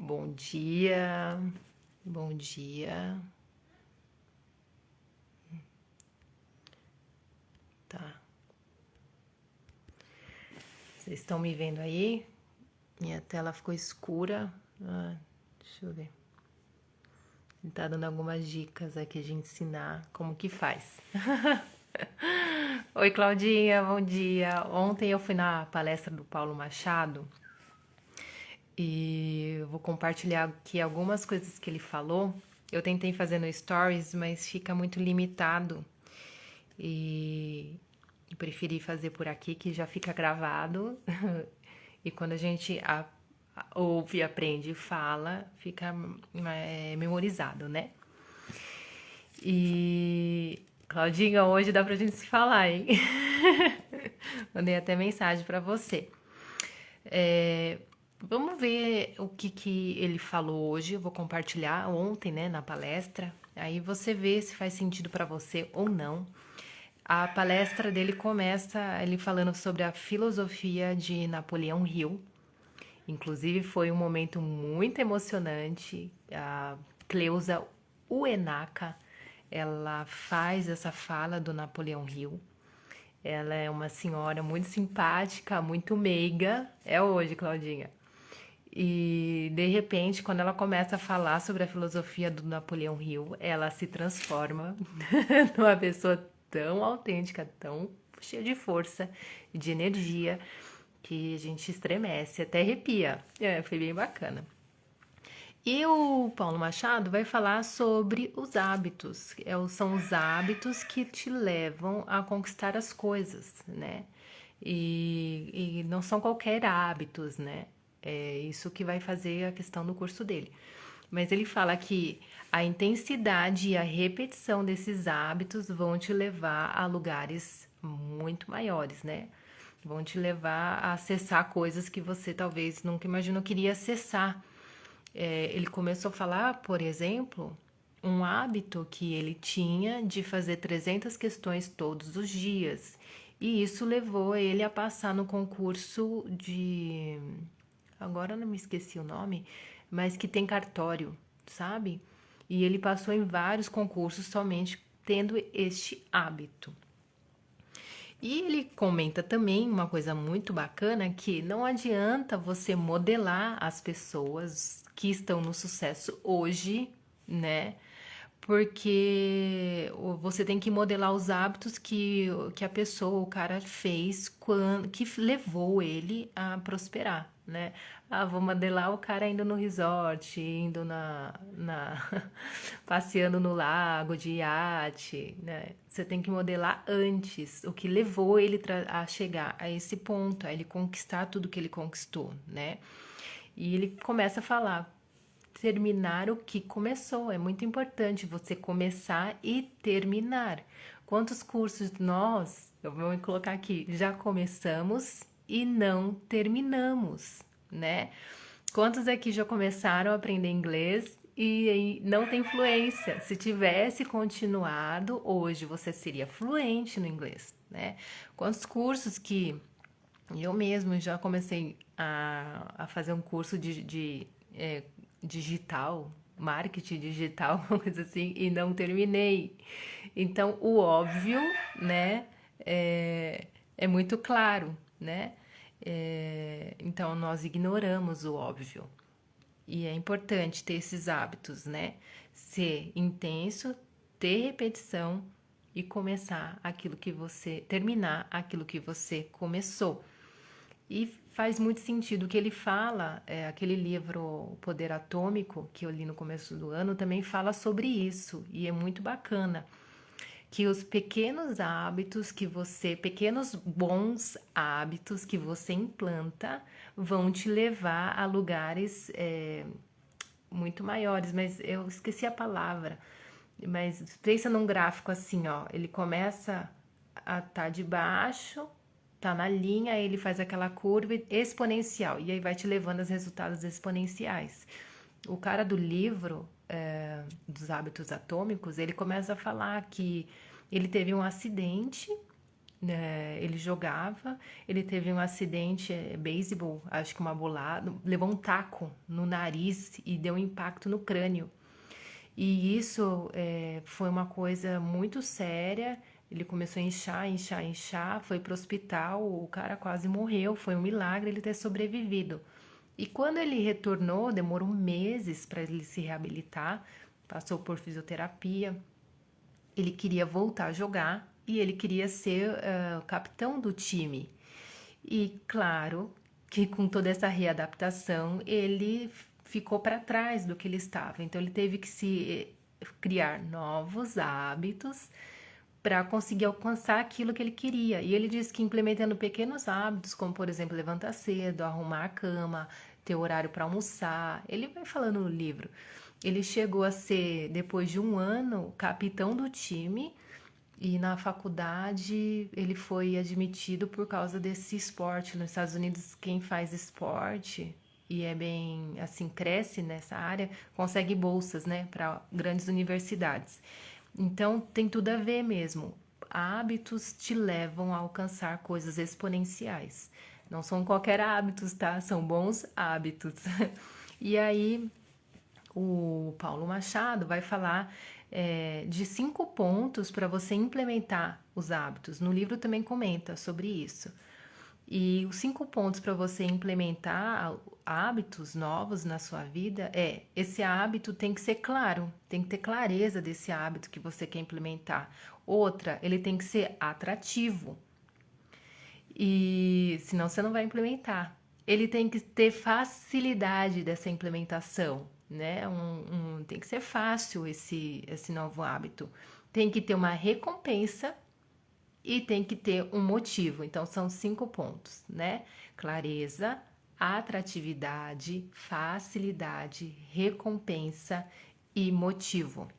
Bom dia, bom dia. Tá, vocês estão me vendo aí? Minha tela ficou escura. Deixa eu ver. Ele tá dando algumas dicas aqui de ensinar como que faz. Oi, Claudinha, bom dia. Ontem eu fui na palestra do Paulo Machado e eu vou compartilhar aqui algumas coisas que ele falou. Eu tentei fazer no Stories, mas fica muito limitado. E preferi fazer por aqui, que já fica gravado. E quando a gente ouve, aprende e fala, fica memorizado, né? E Claudinha, hoje dá pra gente se falar, hein? Mandei até mensagem pra você. Vamos ver o que ele falou hoje. Eu vou compartilhar ontem, né, na palestra. Aí você vê se faz sentido pra você ou não. A palestra dele começa ele falando sobre a filosofia de Napoleão Hill. Inclusive foi um momento muito emocionante. A Cleusa Uenaka, ela faz essa fala do Napoleão Hill. Ela é uma senhora muito simpática, muito meiga. É hoje, Claudinha. E de repente, quando ela começa a falar sobre a filosofia do Napoleão Hill, ela se transforma numa pessoa tão autêntica, tão cheia de força, de energia, que a gente estremece, até arrepia. Foi bem bacana. E o Paulo Machado vai falar sobre os hábitos. São os hábitos que te levam a conquistar as coisas, né? E não são qualquer hábitos, né? É isso que vai fazer a questão do curso dele. Mas ele fala que a intensidade e a repetição desses hábitos vão te levar a lugares muito maiores, né? Vão te levar a acessar coisas que você talvez nunca imaginou que iria acessar. Ele começou a falar, por exemplo, um hábito que ele tinha de fazer 300 questões todos os dias. E isso levou ele a passar no concurso de. Agora eu não me esqueci o nome, mas que tem cartório, sabe? E ele passou em vários concursos somente tendo este hábito. E ele comenta também uma coisa muito bacana que não adianta você modelar as pessoas que estão no sucesso hoje, né? Porque você tem que modelar os hábitos que a pessoa, o cara fez que levou ele a prosperar, né? Ah, vou modelar o cara indo no resort, indo passeando no lago de iate, né? Você tem que modelar antes o que levou ele a chegar a esse ponto, a ele conquistar tudo que ele conquistou, né? E ele começa a falar terminar o que começou. É muito importante você começar e terminar. Quantos cursos nós, eu vou colocar aqui, já começamos e não terminamos, né? Quantos aqui já começaram a aprender inglês e não tem fluência? Se tivesse continuado, hoje você seria fluente no inglês, né? Quantos cursos que eu mesmo já comecei a fazer um curso de digital, marketing digital, uma coisa assim, e não terminei. Então, o óbvio, né, é muito claro, né? Então, nós ignoramos o óbvio. E é importante ter esses hábitos, né? Ser intenso, ter repetição e terminar aquilo que você começou. E faz muito sentido o que ele fala, aquele livro O Poder Atômico, que eu li no começo do ano, também fala sobre isso, e é muito bacana. Que os pequenos hábitos pequenos bons hábitos que você implanta vão te levar a lugares muito maiores, mas eu esqueci a palavra. Mas pensa num gráfico assim, ó, ele começa a tá de baixo, tá na linha, aí ele faz aquela curva exponencial e aí vai te levando aos resultados exponenciais. O cara do livro dos hábitos atômicos, ele começa a falar que ele teve um acidente Ele jogava, ele teve um acidente, beisebol, acho que uma bolada, levou um taco no nariz e deu um impacto no crânio. E isso foi uma coisa muito séria. Ele começou a inchar, inchar, inchar, foi pro hospital, o cara quase morreu, foi um milagre ele ter sobrevivido. E quando ele retornou, demorou meses para ele se reabilitar, passou por fisioterapia. Ele queria voltar a jogar e ele queria ser o capitão do time. E claro que com toda essa readaptação, ele ficou para trás do que ele estava. Então ele teve que se criar novos hábitos para conseguir alcançar aquilo que ele queria. E ele disse que implementando pequenos hábitos, como por exemplo levantar cedo, arrumar a cama, ter horário para almoçar, ele vai falando no livro. Ele chegou a ser, depois de um ano, capitão do time e na faculdade ele foi admitido por causa desse esporte. Nos Estados Unidos, quem faz esporte e é bem assim, cresce nessa área, consegue bolsas, né, para grandes universidades. Então tem tudo a ver mesmo. Hábitos te levam a alcançar coisas exponenciais. Não são qualquer hábitos, tá? São bons hábitos. E aí o Paulo Machado vai falar de 5 pontos para você implementar os hábitos. No livro também comenta sobre isso. E os 5 pontos para você implementar hábitos novos na sua vida esse hábito tem que ser claro, tem que ter clareza desse hábito que você quer implementar. Outra, ele tem que ser atrativo. E senão você não vai implementar. Ele tem que ter facilidade dessa implementação, né? Tem que ser fácil esse novo hábito. Tem que ter uma recompensa e tem que ter um motivo. Então, são 5 pontos, né? Clareza, atratividade, facilidade, recompensa e motivo.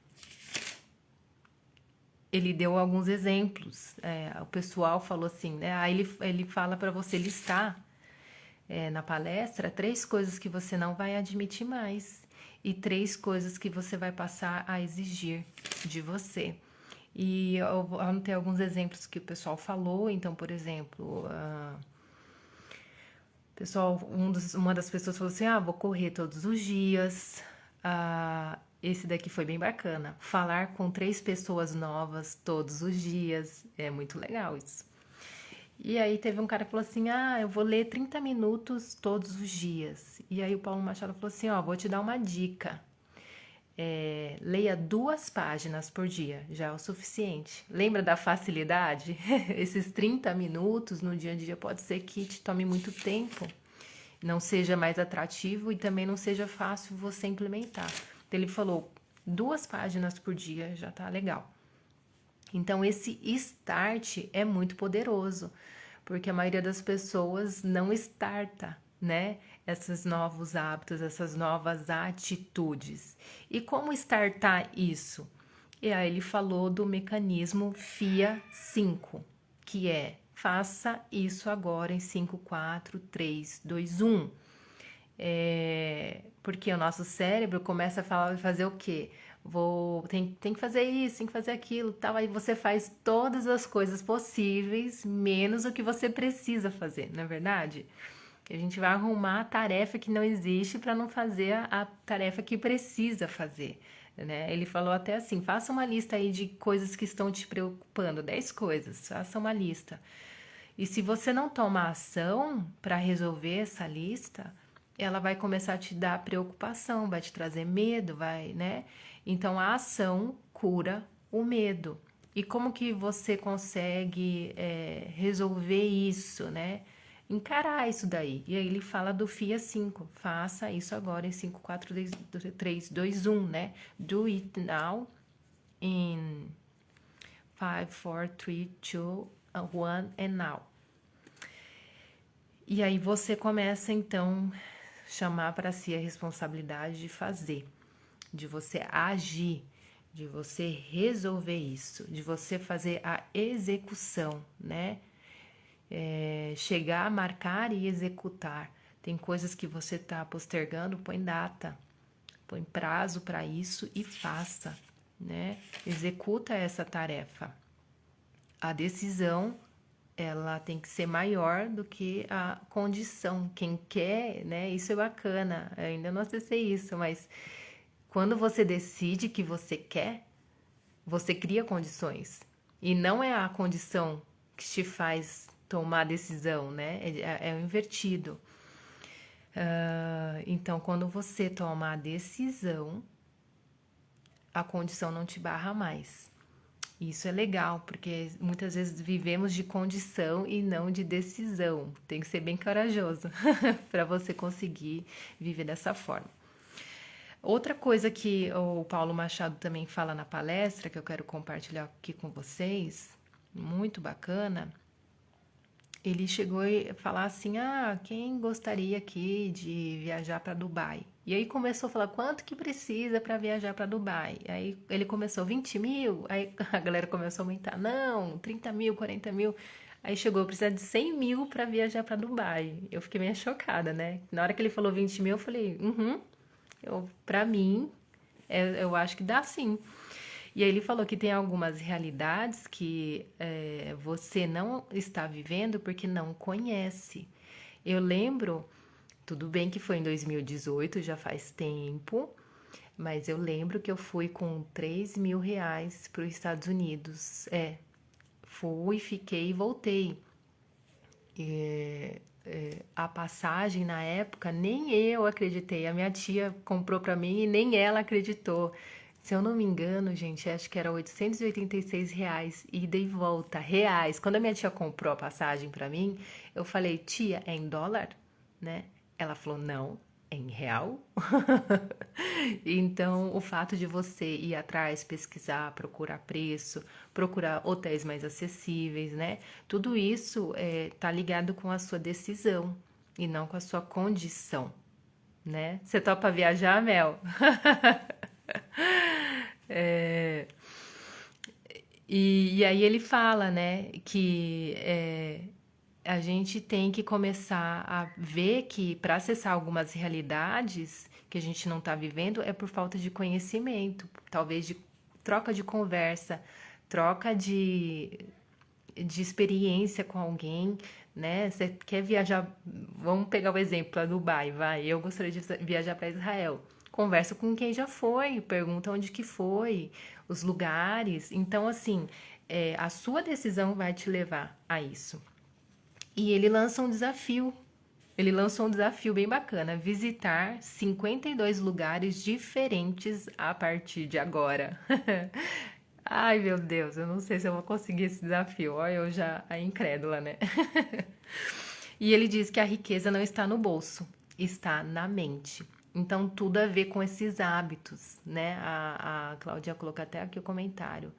Ele deu alguns exemplos. O pessoal falou assim, né? Aí ele fala para você listar na palestra 3 coisas que você não vai admitir mais e 3 coisas que você vai passar a exigir de você. E eu anotei alguns exemplos que o pessoal falou. Então, por exemplo, uma das pessoas falou assim: vou correr todos os dias. Esse daqui foi bem bacana. Falar com 3 pessoas novas todos os dias. É muito legal isso. E aí teve um cara que falou assim: eu vou ler 30 minutos todos os dias. E aí o Paulo Machado falou assim: vou te dar uma dica. Leia 2 páginas por dia, já é o suficiente. Lembra da facilidade? Esses 30 minutos no dia a dia pode ser que te tome muito tempo, não seja mais atrativo e também não seja fácil você implementar. Então, ele falou 2 páginas por dia, já tá legal. Então, esse start é muito poderoso, porque a maioria das pessoas não starta, né? Esses novos hábitos, essas novas atitudes. E como startar isso? E aí ele falou do mecanismo FIA 5, que é faça isso agora em 5, 4, 3, 2, 1. Porque o nosso cérebro começa a fazer o quê? Tem que fazer isso, tem que fazer aquilo, tal. Aí você faz todas as coisas possíveis, menos o que você precisa fazer, não é verdade? A gente vai arrumar a tarefa que não existe para não fazer a tarefa que precisa fazer, né? Ele falou até assim: faça uma lista aí de coisas que estão te preocupando, 10 coisas, faça uma lista. E se você não tomar ação para resolver essa lista, ela vai começar a te dar preocupação, vai te trazer medo, né? Então a ação cura o medo. E como que você consegue resolver isso, né? Encarar isso daí. E aí ele fala do FIA 5. Faça isso agora em 5, 4, 3, 2, 1, né? Do it now in 5, 4, 3, 2, 1 and now. E aí você começa então chamar para si a responsabilidade de fazer, de você agir, de você resolver isso, de você fazer a execução, né? Chegar, marcar e executar. Tem coisas que você está postergando, põe data, põe prazo para isso e faça, né? Executa essa tarefa. A decisão ela tem que ser maior do que a condição. Quem quer, né? Isso é bacana. Eu ainda não acessei isso, mas quando você decide que você quer, você cria condições. E não é a condição que te faz tomar decisão, né? É o invertido. Então, quando você toma a decisão, a condição não te barra mais. Isso é legal, porque muitas vezes vivemos de condição e não de decisão. Tem que ser bem corajoso para você conseguir viver dessa forma. Outra coisa que o Paulo Machado também fala na palestra, que eu quero compartilhar aqui com vocês, muito bacana, ele chegou a falar assim: quem gostaria aqui de viajar para Dubai? E aí começou a falar quanto que precisa para viajar para Dubai. Aí ele começou 20 mil, aí a galera começou a aumentar: não, 30 mil, 40 mil. Aí chegou a precisar de 100 mil para viajar para Dubai. Eu fiquei meio chocada, né? Na hora que ele falou 20 mil, eu falei: pra mim, eu acho que dá sim. E aí ele falou que tem algumas realidades que você não está vivendo porque não conhece. Eu lembro, tudo bem que foi em 2018, já faz tempo, mas eu lembro que eu fui com 3 mil reais para os Estados Unidos. Fui, fiquei e voltei. A passagem na época, nem eu acreditei. A minha tia comprou para mim e nem ela acreditou. Se eu não me engano, gente, acho que era R$ 886, ida e volta, reais. Quando a minha tia comprou a passagem para mim, eu falei: tia, é em dólar, né? Ela falou: não, é em real. Então, o fato de você ir atrás, pesquisar, procurar preço, procurar hotéis mais acessíveis, né? Tudo isso tá ligado com a sua decisão e não com a sua condição, né? Você topa viajar, Mel? É, e aí ele fala, né, que a gente tem que começar a ver que para acessar algumas realidades que a gente não está vivendo é por falta de conhecimento, talvez de troca de conversa, troca de experiência com alguém, né? Você quer viajar, vamos pegar o exemplo, para Dubai, vai. Eu gostaria de viajar para Israel. Conversa com quem já foi, pergunta onde que foi, os lugares. Então, assim, a sua decisão vai te levar a isso. E ele lança um desafio. Ele lançou um desafio bem bacana: visitar 52 lugares diferentes a partir de agora. Ai, meu Deus, eu não sei se eu vou conseguir esse desafio. Olha, eu já a incrédula, né? E ele diz que a riqueza não está no bolso, está na mente. Então, tudo a ver com esses hábitos, né? A Cláudia colocou até aqui o comentário.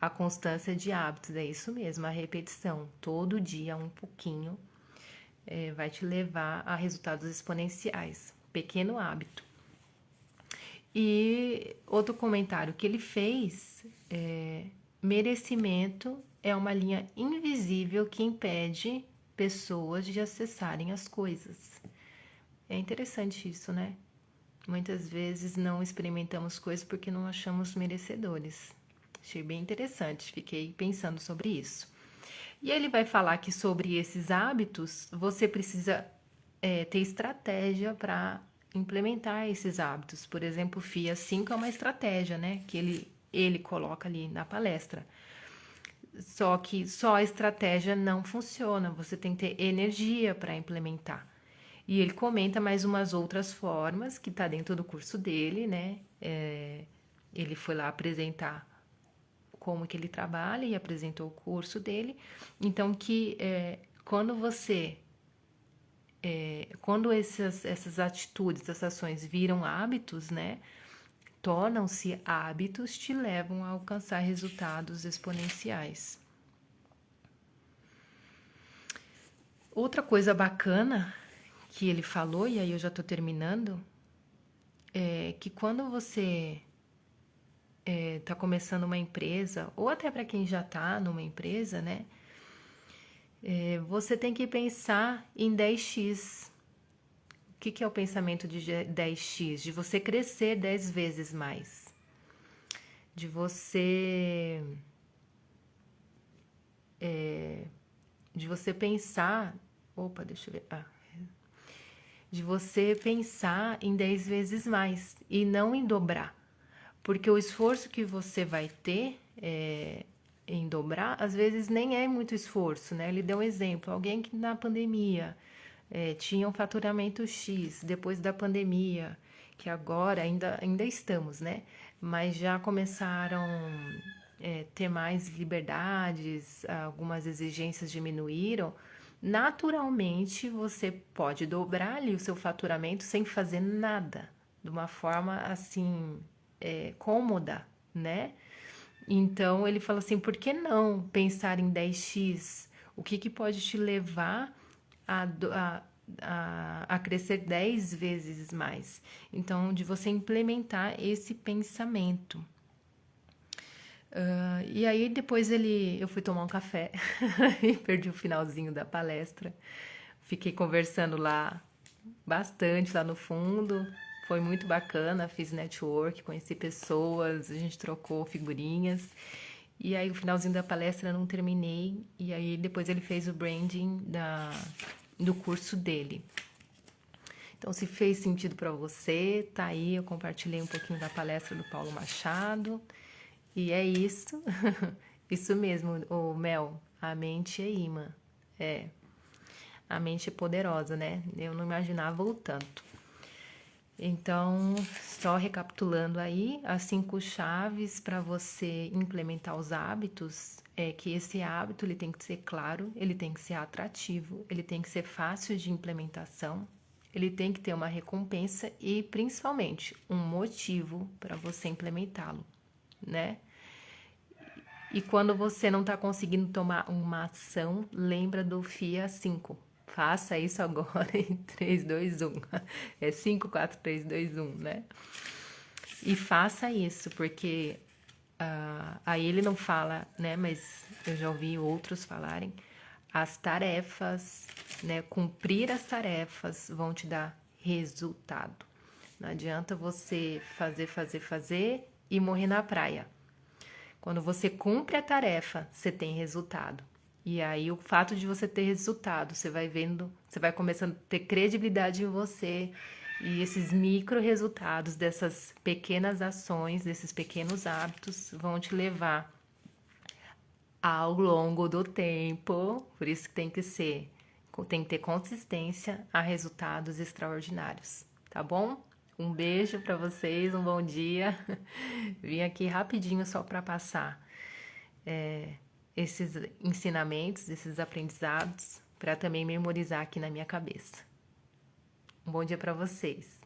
A constância de hábitos, é isso mesmo, a repetição. Todo dia, um pouquinho, vai te levar a resultados exponenciais. Pequeno hábito. E outro comentário que ele fez merecimento é uma linha invisível que impede pessoas de acessarem as coisas. É interessante isso, né? Muitas vezes não experimentamos coisas porque não achamos merecedores. Achei bem interessante, fiquei pensando sobre isso. E ele vai falar que sobre esses hábitos, você precisa ter estratégia para implementar esses hábitos. Por exemplo, o FIA 5 é uma estratégia, né? Que ele coloca ali na palestra. Só que só a estratégia não funciona, você tem que ter energia para implementar. E ele comenta mais umas outras formas que está dentro do curso dele, né? Ele foi lá apresentar como que ele trabalha e apresentou o curso dele. Então, que quando essas atitudes, essas ações viram hábitos, né? Tornam-se hábitos, te levam a alcançar resultados exponenciais. Outra coisa bacana que ele falou, e aí eu já estou terminando, é que quando você está começando uma empresa, ou até para quem já está numa empresa, né? Você tem que pensar em 10x. O que é o pensamento de 10x? De você crescer 10 vezes mais. De você de você pensar, opa, deixa eu ver, de você pensar em 10 vezes mais e não em dobrar. Porque o esforço que você vai ter em dobrar, às vezes nem é muito esforço, né? Ele deu um exemplo, alguém que na pandemia tinha um faturamento X, depois da pandemia, que agora ainda estamos, né? Mas já começaram ter mais liberdades, algumas exigências diminuíram. Naturalmente, você pode dobrar ali o seu faturamento sem fazer nada, de uma forma assim, cômoda, né? Então ele fala assim: por que não pensar em 10x? O que pode te levar a, a crescer 10 vezes mais? Então, de você implementar esse pensamento. E aí depois eu fui tomar um café e perdi o finalzinho da palestra. Fiquei conversando lá bastante lá no fundo. Foi muito bacana, fiz network, conheci pessoas, a gente trocou figurinhas. E aí o finalzinho da palestra eu não terminei. E aí depois ele fez o branding do curso dele. Então, se fez sentido para você, tá aí, eu compartilhei um pouquinho da palestra do Paulo Machado. E é isso. Isso mesmo, o Mel. A mente é imã. A mente é poderosa, né? Eu não imaginava o tanto. Então, só recapitulando aí, as 5 chaves para você implementar os hábitos é que esse hábito ele tem que ser claro, ele tem que ser atrativo, ele tem que ser fácil de implementação, ele tem que ter uma recompensa e, principalmente, um motivo para você implementá-lo, né? E quando você não está conseguindo tomar uma ação, lembra do FIA 5. Faça isso agora em 3, 2, 1. É 5, 4, 3, 2, 1, né? E faça isso, porque aí ele não fala, né? Mas eu já ouvi outros falarem. As tarefas, né? Cumprir as tarefas vão te dar resultado. Não adianta você fazer e morrer na praia. Quando você cumpre a tarefa, você tem resultado. E aí, o fato de você ter resultado, você vai vendo, você vai começando a ter credibilidade em você. E esses micro resultados dessas pequenas ações, desses pequenos hábitos, vão te levar ao longo do tempo. Por isso que tem que ter consistência a resultados extraordinários, tá bom? Um beijo para vocês, um bom dia. Vim aqui rapidinho só para passar esses ensinamentos, esses aprendizados, para também memorizar aqui na minha cabeça. Um bom dia para vocês.